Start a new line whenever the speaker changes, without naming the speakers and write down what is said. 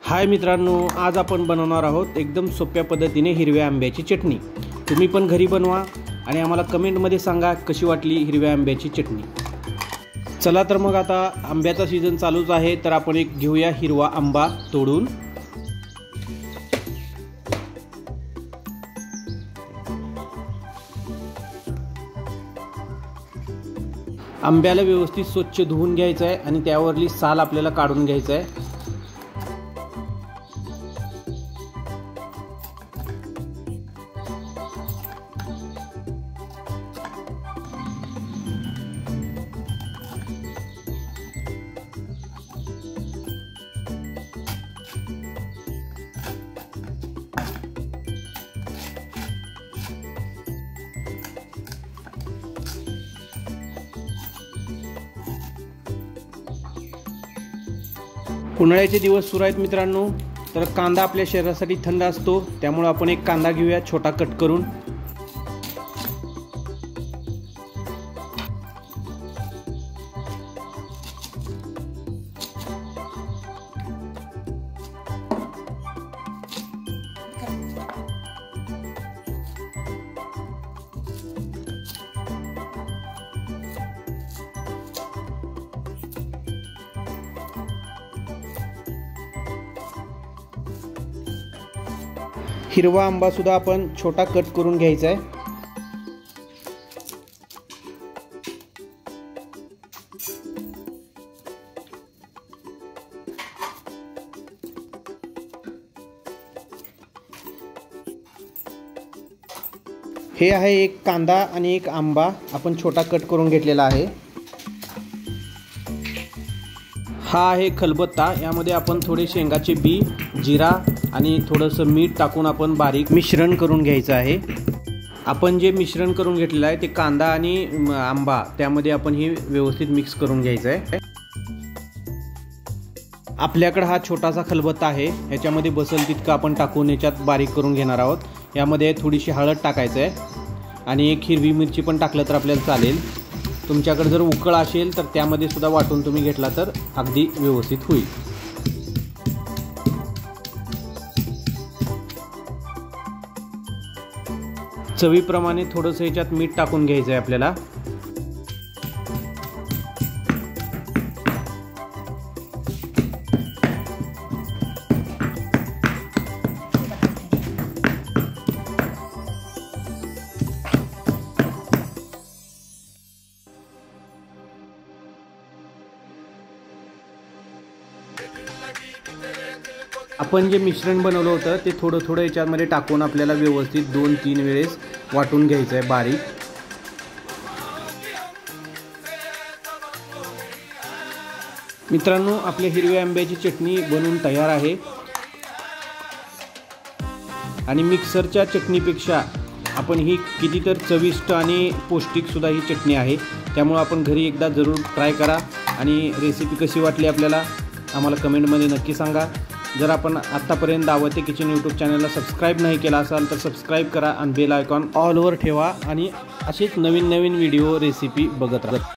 हाय मित्रांनो, आज आपण बनवणार आहोत एकदम सोप्या पद्धतीने हिरव्या आंब्याची चटणी। तुम्ही पण घरी बनवा आणि आम्हाला कमेंटमध्ये सांगा कशी वाटली हिरव्या आंब्याची चटणी। चला तर मग आता आंब्याचा सीजन चालूच आहे, तर आपण एक घेऊया हिरवा आंबा तोडून। आंब्याला व्यवस्थित स्वच्छ धुवून घ्यायचं आहे आणि त्यावरली साल आपल्याला काढून घ्यायचं आहे। उन्हाळ्याचे दिवस सुरू आहेत मित्रांनो, तर कांदा आपल्या शरीरासाठी थंड असतो, त्यामुळे आपण एक कांदा घेऊया छोटा कट करून। हिरवा आंबा सुद्धा आपण छोटा कट करून घ्यायचा आहे। हे आहे एक कांदा आणि एक आंबा आपण छोटा कट करून घेतलेला आहे। हा आहे खलबत्ता, यामध्ये आपण थोडे शेंगाचे बी, जिरा आणि थोडंसं मीठ टाकून आपण बारीक मिश्रण करून घ्यायचं आहे। आपण जे मिश्रण करून घेतलेलं आहे ते कांदा आणि आंबा त्यामध्ये आपण हे व्यवस्थित मिक्स करून घ्यायचं आहे। आपल्याकडे हा छोटासा खलबत्ता आहे, ह्याच्यामध्ये बसेल तितकं आपण टाकून याच्यात बारीक करून घेणार आहोत। यामध्ये थोडीशी हळद टाकायचं आहे आणि एक हिरवी मिरची पण टाकलं तर आपल्याला चालेल। तुमच्याकडे जर उकळ असेल तर त्यामध्ये सुद्धा वाटून तुम्ही घेतला तर अगदी व्यवस्थित होईल। चवीप्रमाणे थोडंसं याच्यात मीठ टाकून घ्यायचं आहे आपल्याला। आपण जे मिश्रण बनवलं होतं ते थोडं थोडं याच्यामध्ये टाकून आपल्याला व्यवस्थित 2-3 वेळेस वाटून घ्यायचं आहे बारीक। मित्रांनो, आपल्या हिरव्या आंब्याची चटणी बनवून तयार आहे आणि मिक्सरच्या चटणीपेक्षा आपण ही कितीतर चविष्ट आणि पौष्टिक सुद्धा ही चटणी आहे, त्यामुळे आपण घरी एकदा जरूर ट्राय करा आणि रेसिपी कशी वाटली आपल्याला आम्हाला कमेंटमध्ये नक्की सांगा। जर आपण आत्तापर्यंत दावते किचन यूट्यूब चॅनलला सबस्क्राईब नाही केला असाल तर सबस्क्राईब करा आणि बेल आयकॉन ऑलवर ठेवा आणि असेच नवीन नवीन व्हिडिओ रेसिपी बघत राहा।